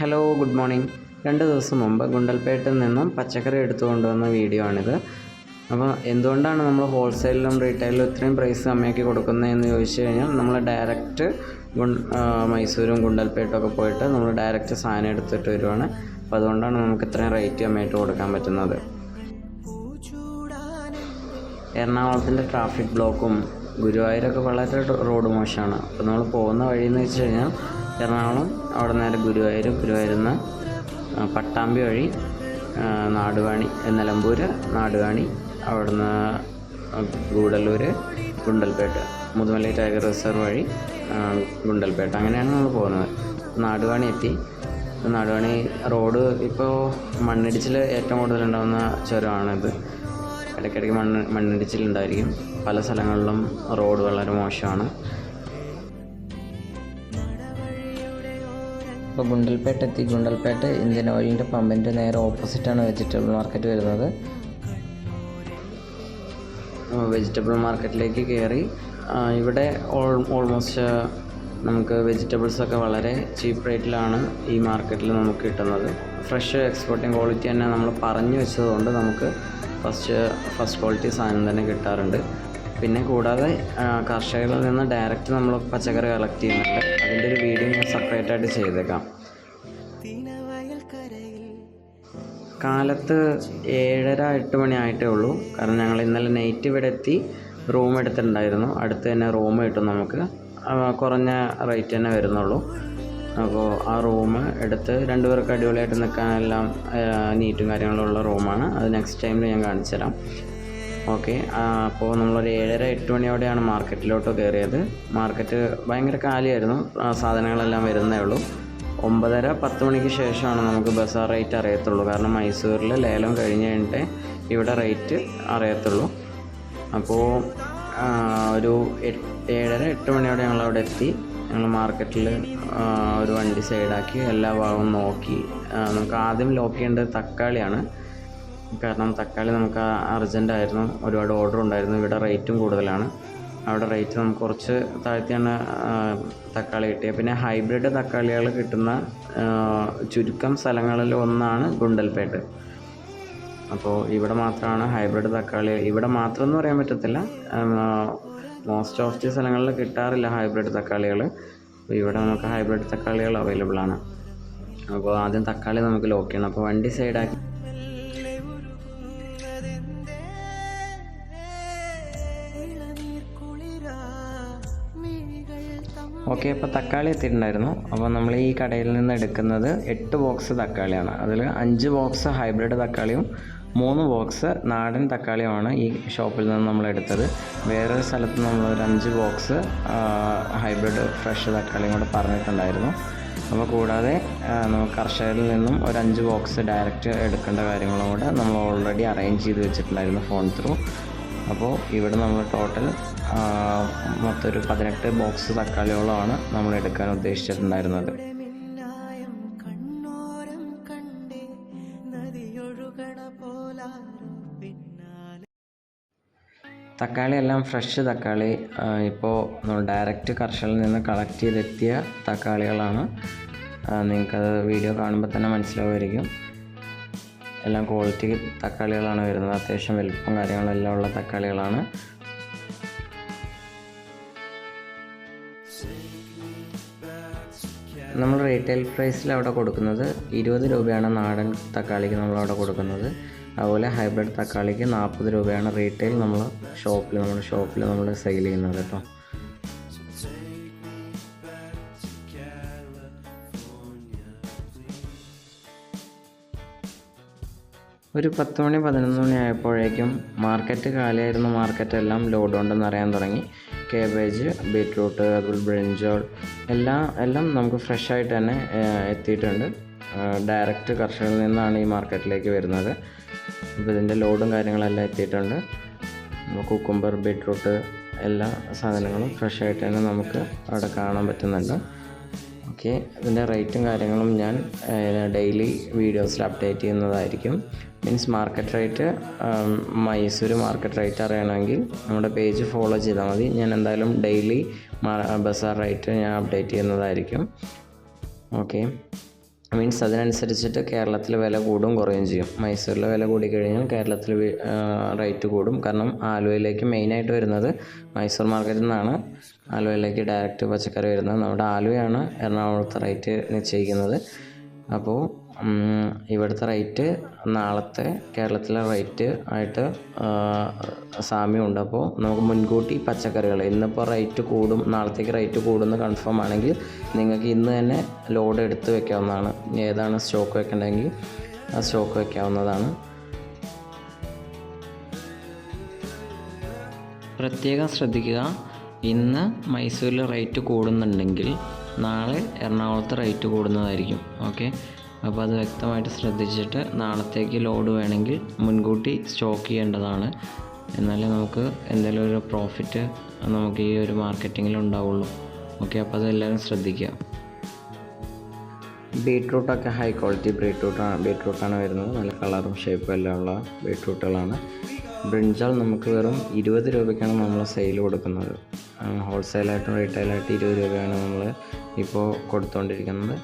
Hello, good morning. 2 ദിവസം മുമ്പ് ഗുണ്ടൽപേട്ടിൽ നിന്നും പച്ചക്കറി എടുത്തുകൊണ്ടുവന്ന വീഡിയോ ആണിത്. അപ്പോൾ എന്തുകൊണ്ടാണ് നമ്മൾ ഹോൾസെയിലും റീറ്റെയിലും ഇത്രയും പ്രൈസ് കമ്മിയാക്കി കൊടുക്കുന്നതെന്ന് ചോദിച്ചു കഴിഞ്ഞാൽ, നമ്മൾ ഡയറക്റ്റ് മൈസൂരും ഗുണ്ടൽപേട്ടും ഒക്കെ പോയിട്ട് നമ്മൾ ഡയറക്റ്റ് സാധനം എടുത്തിട്ട് വരുവാണ്. അപ്പോൾ അതുകൊണ്ടാണ് നമുക്ക് ഇത്രയും റേറ്റ് കമ്മിയായിട്ട് കൊടുക്കാൻ പറ്റുന്നത്. എറണാകുളത്തിൻ്റെ ട്രാഫിക് ബ്ലോക്കും ഗുരുവായൂരൊക്കെ വളരെ റോഡ് മോശമാണ്. അപ്പോൾ നമ്മൾ പോകുന്ന വഴിയെന്ന് വെച്ച് കഴിഞ്ഞാൽ എറണാകുളം, അവിടെ നേരെ ഗുരുവായൂരിൽ നിന്ന് പട്ടാമ്പി വഴി നാടുകാണി, നിലമ്പൂർ നാടുകാണി, അവിടുന്ന് ഗൂഡല്ലൂർ, ഗുണ്ടൽപേട്ട്, മുതുമലൈ ടൈഗർ റിസർവ് വഴി ഗുണ്ടൽപേട്ട്, അങ്ങനെയാണ് നമ്മൾ പോകുന്നത്. നാടുകാണി എത്തി. നാടുകാണി റോഡ് ഇപ്പോൾ മണ്ണിടിച്ചിൽ ഏറ്റവും കൂടുതലുണ്ടാകുന്ന ചുരമാണിത്. ഇടയ്ക്കിടയ്ക്ക് മണ്ണിടിച്ചിലുണ്ടായിരിക്കും. പല സ്ഥലങ്ങളിലും റോഡ് വളരെ മോശമാണ്. ഇപ്പോൾ ഗുണ്ടൽപേട്ട് എത്തി. ഗുണ്ടൽപേട്ട് ഇന്ത്യൻ ഓയിലിൻ്റെ പമ്പിൻ്റെ നേരെ ഓപ്പോസിറ്റാണ് വെജിറ്റബിൾ മാർക്കറ്റ് വരുന്നത്. വെജിറ്റബിൾ മാർക്കറ്റിലേക്ക് കയറി. ഇവിടെ ഓൾമോസ്റ്റ് നമുക്ക് വെജിറ്റബിൾസൊക്കെ വളരെ ചീപ്പ് റേറ്റിലാണ് ഈ മാർക്കറ്റിൽ നമുക്ക് കിട്ടുന്നത്. ഫ്രഷ് എക്സ്പോർട്ടിങ് ക്വാളിറ്റി തന്നെ നമ്മൾ പറഞ്ഞു വെച്ചതുകൊണ്ട് നമുക്ക് ഫസ്റ്റ് ക്വാളിറ്റി സാധനം തന്നെ കിട്ടാറുണ്ട്. പിന്നെ കൂടാതെ കർഷകരിൽ നിന്ന് ഡയറക്റ്റ് നമ്മൾ പച്ചക്കറി കളക്ട് ചെയ്യുന്നുണ്ട്. അതിൻ്റെ ഒരു വീഡിയോ ഞാൻ സെപ്പറേറ്റ് ആയിട്ട് ചെയ്തേക്കാം. കാലത്ത് 7:30-8 മണി ആയിട്ടേ ഉള്ളൂ. കാരണം ഞങ്ങൾ ഇന്നലെ നൈറ്റ് ഇവിടെ എത്തി റൂം എടുത്തിട്ടുണ്ടായിരുന്നു. അടുത്ത് തന്നെ റൂം കിട്ടും നമുക്ക്. കുറഞ്ഞ റേറ്റ് തന്നെ വരുന്നുള്ളൂ. അപ്പോൾ ആ റൂം എടുത്ത് 2 പേർക്ക് അടിപൊളിയായിട്ട് നിൽക്കാനെല്ലാം നീറ്റും കാര്യങ്ങളുള്ള റൂമാണ്. അത് നെക്സ്റ്റ് ടൈമിൽ ഞാൻ കാണിച്ചു തരാം. ഓക്കെ. അപ്പോൾ നമ്മളൊരു 7:30-8 മണിയോടെയാണ് മാർക്കറ്റിലോട്ട് കയറിയത്. മാർക്കറ്റ് ഭയങ്കര കാലിയായിരുന്നു. സാധനങ്ങളെല്ലാം വരുന്നേ ഉള്ളൂ. 9:30-10 മണിക്ക് ശേഷമാണ് നമുക്ക് ബസാർ റേറ്റ് അറിയത്തുള്ളൂ. കാരണം മൈസൂരിൽ ലേലം കഴിഞ്ഞ് കഴിഞ്ഞിട്ടേ ഇവിടെ റേറ്റ് അറിയത്തുള്ളൂ. അപ്പോൾ ഒരു 7:30-8 മണിയോടെ ഞങ്ങളവിടെ എത്തി. ഞങ്ങൾ മാർക്കറ്റിൽ ഒരു വണ്ടി സൈഡാക്കി എല്ലാ ഭാഗവും നോക്കി. നമുക്ക് ആദ്യം ലോക്ക് ചെയ്യേണ്ടത് തക്കാളിയാണ്. കാരണം തക്കാളി നമുക്ക് അർജൻറ്റായിരുന്നു. ഒരുപാട് ഓർഡർ ഉണ്ടായിരുന്നു. ഇവിടെ റേറ്റും കൂടുതലാണ്. അവിടെ റേറ്റ് നമുക്ക് കുറച്ച് താഴ്ത്തിയാണ് തക്കാളി കിട്ടിയത്. പിന്നെ ഹൈബ്രിഡ് തക്കാളികൾ കിട്ടുന്ന ചുരുക്കം സ്ഥലങ്ങളിൽ ഒന്നാണ് ഗുണ്ടൽപേട്ട്. അപ്പോൾ ഇവിടെ മാത്രമാണ് ഹൈബ്രിഡ് തക്കാളി. ഇവിടെ മാത്രം എന്ന് പറയാൻ പറ്റത്തില്ല, മോസ്റ്റ് ഓഫ് ദി സ്ഥലങ്ങളിൽ കിട്ടാറില്ല ഹൈബ്രിഡ് തക്കാളികൾ. ഇവിടെ നമുക്ക് ഹൈബ്രിഡ് തക്കാളികൾ അവൈലബിൾ ആണ്. അപ്പോൾ ആദ്യം തക്കാളി നമുക്ക് ലോക്ക് ചെയ്യണം. അപ്പോൾ വണ്ടി സൈഡാക്കി. ഓക്കെ. അപ്പോൾ തക്കാളി എത്തിയിട്ടുണ്ടായിരുന്നു. അപ്പോൾ നമ്മൾ ഈ കടയിൽ നിന്ന് എടുക്കുന്നത് 8 ബോക്സ് തക്കാളിയാണ്. അതിൽ 5 ബോക്സ് ഹൈബ്രിഡ് തക്കാളിയും 3 ബോക്സ് നാടൻ തക്കാളിയുമാണ് ഈ ഷോപ്പിൽ നിന്ന് നമ്മൾ എടുത്തത്. വേറൊരു സ്ഥലത്ത് നമ്മൾ ഒരു 5 ബോക്സ് ഹൈബ്രിഡ് ഫ്രഷ് തക്കാളിയും കൂടെ പറഞ്ഞിട്ടുണ്ടായിരുന്നു. അപ്പോൾ കൂടാതെ നമുക്ക് കർഷകരിൽ നിന്നും ഒരു 5 ബോക്സ് ഡയറക്റ്റ് എടുക്കേണ്ട കാര്യങ്ങളും കൂടെ നമ്മൾ ഓൾറെഡി അറേഞ്ച് ചെയ്ത് വെച്ചിട്ടുണ്ടായിരുന്നു ഫോൺ ത്രൂ. അപ്പോൾ ഇവിടെ നമ്മൾ ടോട്ടൽ മൊത്തം ഒരു 18 ബോക്സ് തക്കാളിയോളമാണ് നമ്മൾ എടുക്കാൻ ഉദ്ദേശിച്ചിട്ടുണ്ടായിരുന്നത്. തക്കാളി എല്ലാം ഫ്രഷ് തക്കാളി. ഇപ്പോൾ നമ്മൾ ഡയറക്റ്റ് കർഷകരിൽ നിന്ന് കളക്ട് ചെയ്തെത്തിയ തക്കാളികളാണ്. നിങ്ങൾക്കത് വീഡിയോ കാണുമ്പോൾ തന്നെ മനസ്സിലാവുമായിരിക്കും. എല്ലാം ക്വാളിറ്റി തക്കാളികളാണ് വരുന്നത്. അത്യാവശ്യം വലുപ്പം കാര്യങ്ങളെല്ലാം ഉള്ള തക്കാളികളാണ്. നമ്മൾ റീറ്റെയിൽ പ്രൈസിൽ അവിടെ കൊടുക്കുന്നത് 20 രൂപയാണ് നാടൻ തക്കാളിക്ക് നമ്മളവിടെ കൊടുക്കുന്നത്. അതുപോലെ ഹൈബ്രിഡ് തക്കാളിക്ക് 40 രൂപയാണ് റീറ്റെയിൽ നമ്മുടെ ഷോപ്പിൽ നമ്മൾ സെയിൽ ചെയ്യുന്നത് കേട്ടോ. ഒരു 10 മണി 11 മണി ആയപ്പോഴേക്കും മാർക്കറ്റ് കാലിയായിരുന്നു. മാർക്കറ്റെല്ലാം ലോഡ് ഉണ്ടെന്ന് അറിയാൻ തുടങ്ങി. കേബേജ്, ബീറ്റ്റൂട്ട്, അതുപോലെ ബ്രിഞ്ചോൾ എല്ലാം നമുക്ക് ഫ്രഷായിട്ട് തന്നെ എത്തിയിട്ടുണ്ട്. ഡയറക്റ്റ് കർഷകരിൽ നിന്നാണ് ഈ മാർക്കറ്റിലേക്ക് വരുന്നത്. അപ്പോൾ ഇതിൻ്റെ ലോഡും കാര്യങ്ങളെല്ലാം എത്തിയിട്ടുണ്ട്. കുക്കുംബർ, ബീറ്റ്റൂട്ട് എല്ലാ സാധനങ്ങളും ഫ്രഷായിട്ട് തന്നെ നമുക്ക് അവിടെ കാണാൻ പറ്റുന്നുണ്ട്. ഓക്കെ. ഇതിൻ്റെ റേറ്റും കാര്യങ്ങളും ഞാൻ ഡെയിലി വീഡിയോസിൽ അപ്ഡേറ്റ് ചെയ്യുന്നതായിരിക്കും. Means market rate, Mysore market rate അറിയണമെങ്കിൽ നമ്മുടെ പേജ് ഫോളോ ചെയ്താൽ മതി. ഞാൻ എന്തായാലും ഡെയിലി ബസാർ റേറ്റ് ഞാൻ അപ്ഡേറ്റ് ചെയ്യുന്നതായിരിക്കും. ഓക്കെ. മീൻസ് അതിനനുസരിച്ചിട്ട് കേരളത്തിൽ വില കൂടും കുറയുകയും ചെയ്യും. മൈസൂരിലെ വില കൂടിക്കഴിഞ്ഞാൽ കേരളത്തിൽ റേറ്റ് കൂടും. കാരണം ആലുവയിലേക്ക് മെയിനായിട്ട് വരുന്നത് മൈസൂർ മാർക്കറ്റിൽ നിന്നാണ് ആലുവയിലേക്ക് ഡയറക്റ്റ് പച്ചക്കറി വരുന്നത്. നമ്മുടെ ആലുവയാണ് എറണാകുളത്തെ റേറ്റ് നിശ്ചയിക്കുന്നത്. അപ്പോൾ ഇവിടുത്തെ റേറ്റ് നാളത്തെ കേരളത്തിലെ റേറ്റ് ആയിട്ട് സാമ്യമുണ്ട്. അപ്പോൾ നമുക്ക് മുൻകൂട്ടി പച്ചക്കറികൾ ഇന്നിപ്പോൾ റേറ്റ് കൂടും, നാളത്തേക്ക് റേറ്റ് കൂടുമെന്ന് കൺഫേം ആണെങ്കിൽ നിങ്ങൾക്ക് ഇന്ന് തന്നെ ലോഡ് എടുത്ത് വെക്കാവുന്നതാണ്. ഏതാണ് സ്റ്റോക്ക് വെക്കേണ്ടതെങ്കിൽ ആ സ്റ്റോക്ക് വെക്കാവുന്നതാണ്. പ്രത്യേകം ശ്രദ്ധിക്കുക, ഇന്ന് മൈസൂരിൽ റേറ്റ് കൂടുന്നുണ്ടെങ്കിൽ നാളെ എറണാകുളത്ത് റേറ്റ് കൂടുന്നതായിരിക്കും. ഓക്കെ, അപ്പോൾ അത് വ്യക്തമായിട്ട് ശ്രദ്ധിച്ചിട്ട് നാളത്തേക്ക് ലോഡ് വേണമെങ്കിൽ മുൻകൂട്ടി സ്റ്റോക്ക് ചെയ്യേണ്ടതാണ്. എന്നാലേ നമുക്ക് എന്തെങ്കിലും ഒരു പ്രോഫിറ്റ് നമുക്ക് ഈ ഒരു മാർക്കറ്റിങ്ങിൽ ഉണ്ടാവുള്ളൂ. ഓക്കെ, അപ്പോൾ അതെല്ലാവരും ശ്രദ്ധിക്കുക. ബീട്രൂട്ടൊക്കെ ഹൈ ക്വാളിറ്റി ബീട്രൂട്ടാണ് വരുന്നത്. നല്ല കളറും ഷേപ്പും എല്ലാം ഉള്ള ബീട്രൂട്ടുകളാണ്. ബ്രിഞ്ചാൾ നമുക്ക് വെറും 20 രൂപയ്ക്കാണ് നമ്മൾ സെയിൽ കൊടുക്കുന്നത്. ഹോൾസെയിലായിട്ടും റീറ്റെയിലായിട്ട് 20 രൂപയാണ് നമ്മൾ ഇപ്പോൾ കൊടുത്തുകൊണ്ടിരിക്കുന്നത്.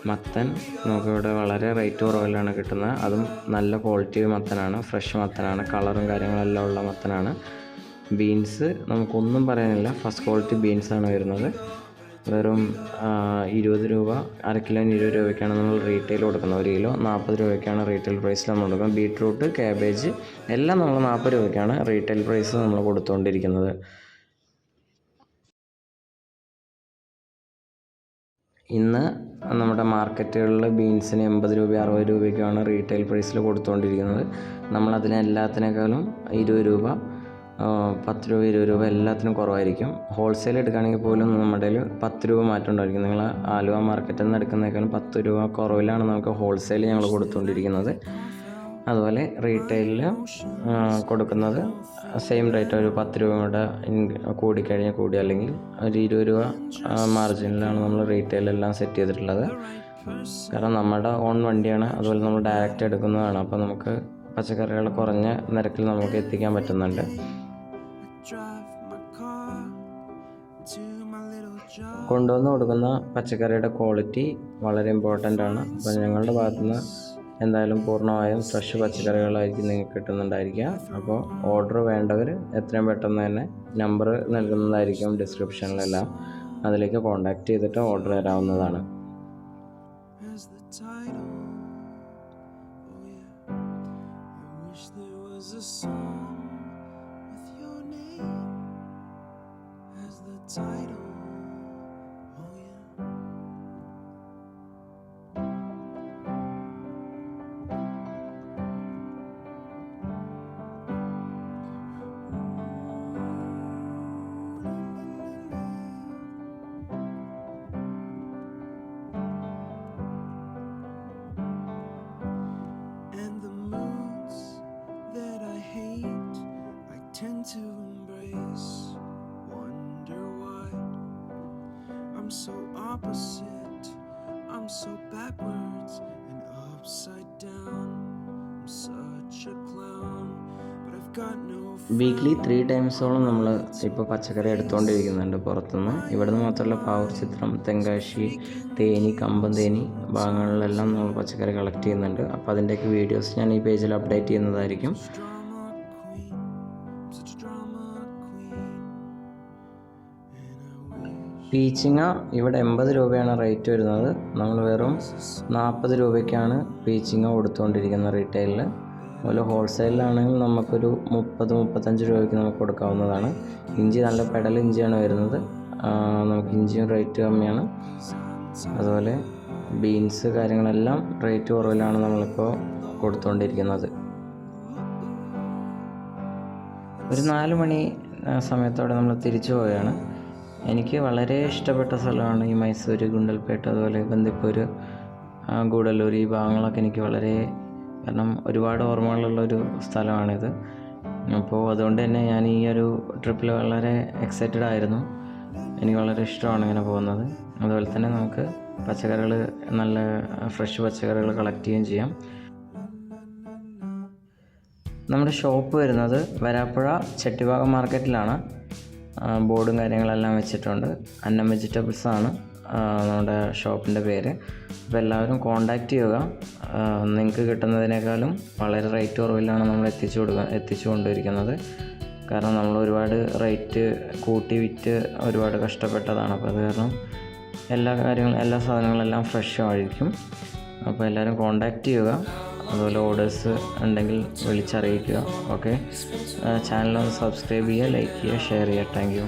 മത്തൻ നമുക്കിവിടെ വളരെ റേറ്റ് കുറവിലാണ് കിട്ടുന്നത്. അതും നല്ല ക്വാളിറ്റി മത്തനാണ്, ഫ്രഷ് മത്തനാണ്, കളറും കാര്യങ്ങളെല്ലാം ഉള്ള മത്തനാണ്. ബീൻസ് നമുക്കൊന്നും പറയാനില്ല, ഫസ്റ്റ് ക്വാളിറ്റി ബീൻസാണ് വരുന്നത്. വെറും 20 രൂപ, അര കിലോന് 20 രൂപയ്ക്കാണ് നമ്മൾ റീറ്റെയിൽ കൊടുക്കുന്നത്. 1 കിലോ 40 രൂപയ്ക്കാണ് റീറ്റെയിൽ പ്രൈസിൽ നമ്മൾ കൊടുക്കുന്നത്. ബീട്രൂട്ട്, കാബേജ് എല്ലാം നമ്മൾ 40 രൂപയ്ക്കാണ് റീറ്റെയിൽ പ്രൈസ് നമ്മൾ കൊടുത്തുകൊണ്ടിരിക്കുന്നത്. ഇന്ന് നമ്മുടെ മാർക്കറ്റുകളിൽ ബീൻസിന് 80 രൂപ 60 രൂപയ്ക്കാണ് റീറ്റെയിൽ പ്രൈസിൽ കൊടുത്തുകൊണ്ടിരിക്കുന്നത്. നമ്മളതിനെല്ലാത്തിനേക്കാളും 20 രൂപ 10 രൂപ 20 രൂപ എല്ലാത്തിനും കുറവായിരിക്കും. ഹോൾസെയിൽ എടുക്കുകയാണെങ്കിൽ പോലും നമ്മുടെ 10 രൂപ മാറ്റം ഉണ്ടായിരിക്കും. നിങ്ങൾ ആലുവ മാർക്കറ്റിൽ നിന്ന് എടുക്കുന്നതിനേക്കാളും 10 രൂപ കുറവിലാണ് നമുക്ക് ഹോൾസെയിൽ ഞങ്ങൾ കൊടുത്തുകൊണ്ടിരിക്കുന്നത്. അതുപോലെ റീറ്റെയിലിൽ കൊടുക്കുന്നത് സെയിം റേറ്റ്, ഒരു 10 രൂപ കൂടെ കൂടിക്കഴിഞ്ഞാൽ കൂടി, അല്ലെങ്കിൽ ഒരു 20 രൂപ മാർജിനിലാണ് നമ്മൾ റീറ്റെയിലെല്ലാം സെറ്റ് ചെയ്തിട്ടുള്ളത്. കാരണം നമ്മുടെ ഓൺ വണ്ടിയാണ്, അതുപോലെ നമ്മൾ ഡയറക്റ്റ് എടുക്കുന്നതാണ്. അപ്പോൾ നമുക്ക് പച്ചക്കറികൾ കുറഞ്ഞ നിരക്കിൽ നമുക്ക് എത്തിക്കാൻ പറ്റുന്നുണ്ട്. കൊണ്ടുവന്ന് കൊടുക്കുന്ന പച്ചക്കറിയുടെ ക്വാളിറ്റി വളരെ ഇമ്പോർട്ടൻ്റ് ആണ്. അപ്പോൾ ഞങ്ങളുടെ ഭാഗത്തുനിന്ന് എന്തായാലും പൂർണ്ണമായും ഫ്രഷ് പച്ചക്കറികളായിരിക്കും നിങ്ങൾക്ക് കിട്ടുന്നുണ്ടായിരിക്കുക. അപ്പോൾ ഓർഡർ വേണ്ടവർ എത്രയും പെട്ടെന്ന് തന്നെ നമ്പർ നൽകുന്നതായിരിക്കും ഡിസ്ക്രിപ്ഷനിലെല്ലാം, അതിലേക്ക് കോൺടാക്റ്റ് ചെയ്തിട്ട് order തരാവുന്നതാണ്. To embrace, wonder why I'm so opposite, I'm so backwards and upside down, I'm such a clown, but I've got no weekly 3 ടൈംസോളം നമ്മൾ ഇപ്പോൾ പച്ചക്കറി എടുത്തുകൊണ്ടിരിക്കുന്നുണ്ട് പുറത്തുനിന്ന്. ഇവിടുന്ന് മാത്രമല്ല, പാവൂർ ചിത്രം, തെങ്കാശി, തേനി, കമ്പം തേനി ഭാഗങ്ങളിലെല്ലാം നമ്മൾ പച്ചക്കറി കളക്ട് ചെയ്യുന്നുണ്ട്. അപ്പോൾ അതിൻ്റെയൊക്കെ വീഡിയോസ് ഞാൻ ഈ പേജിൽ അപ്ഡേറ്റ് ചെയ്യുന്നതായിരിക്കും. പീച്ചിങ്ങ ഇവിടെ 80 രൂപയാണ് റേറ്റ് വരുന്നത്. നമ്മൾ വെറും 40 രൂപയ്ക്കാണ് പീച്ചിങ്ങ കൊടുത്തുകൊണ്ടിരിക്കുന്നത് റീറ്റെയിലിൽ. അതുപോലെ ഹോൾസെയിലാണെങ്കിൽ നമുക്കൊരു 30-35 രൂപയ്ക്ക് നമുക്ക് കൊടുക്കാവുന്നതാണ്. ഇഞ്ചി നല്ല പെടൽ ഇഞ്ചിയാണ് വരുന്നത്. നമുക്ക് ഇഞ്ചിയും റേറ്റ് കമ്മിയാണ്. അതുപോലെ ബീൻസ് കാര്യങ്ങളെല്ലാം റേറ്റ് കുറവിലാണ് നമ്മളിപ്പോൾ കൊടുത്തുകൊണ്ടിരിക്കുന്നത്. ഒരു 4 മണി സമയത്തോടെ നമ്മൾ തിരിച്ചു പോവുകയാണ്. എനിക്ക് വളരെ ഇഷ്ടപ്പെട്ട സ്ഥലമാണ് ഈ മൈസൂർ, ഗുണ്ടൽപേട്ട്, അതുപോലെ ബന്ദിപ്പൂർ, ഗൂഡല്ലൂർ, ഈ ഭാഗങ്ങളൊക്കെ എനിക്ക് വളരെ, കാരണം ഒരുപാട് ഓർമ്മകളുള്ളൊരു സ്ഥലമാണിത്. അപ്പോൾ അതുകൊണ്ട് തന്നെ ഞാൻ ഈ ഒരു ട്രിപ്പിൽ വളരെ എക്സൈറ്റഡ് ആയിരുന്നു. എനിക്ക് വളരെ ഇഷ്ടമാണ് ഇങ്ങനെ പോകുന്നത്. അതുപോലെ തന്നെ നമുക്ക് പച്ചക്കറികൾ, നല്ല ഫ്രഷ് പച്ചക്കറികൾ കളക്ട് ചെയ്യുകയും ചെയ്യാം. നമ്മുടെ ഷോപ്പ് വരുന്നത് വരാപ്പുഴ ചെട്ടിഭാഗം മാർക്കറ്റിലാണ്. ബോർഡും കാര്യങ്ങളെല്ലാം വെച്ചിട്ടുണ്ട്. അന്നം വെജിറ്റബിൾസാണ് നമ്മുടെ ഷോപ്പിൻ്റെ പേര്. അപ്പോൾ എല്ലാവരും കോൺടാക്റ്റ് ചെയ്യുക. നിങ്ങൾക്ക് കിട്ടുന്നതിനേക്കാളും വളരെ റേറ്റ് കുറവിലാണ് നമ്മൾ എത്തിച്ചു കൊണ്ടിരിക്കുന്നത്. കാരണം നമ്മൾ ഒരുപാട് റേറ്റ് കൂട്ടി വിറ്റ് ഒരുപാട് കഷ്ടപ്പെട്ടതാണ്. അപ്പോൾ അത് കാരണം എല്ലാ സാധനങ്ങളെല്ലാം ഫ്രഷ് ആയിരിക്കും. അപ്പോൾ എല്ലാവരും കോൺടാക്റ്റ് ചെയ്യുക. അതുപോലെ ഓർഡേഴ്സ് ഉണ്ടെങ്കിൽ വിളിച്ചറിയിക്കുക. ഓക്കെ, ചാനൽ ഒന്ന് സബ്സ്ക്രൈബ് ചെയ്യുക, ലൈക്ക് ചെയ്യുക, ഷെയർ ചെയ്യുക. Thank you.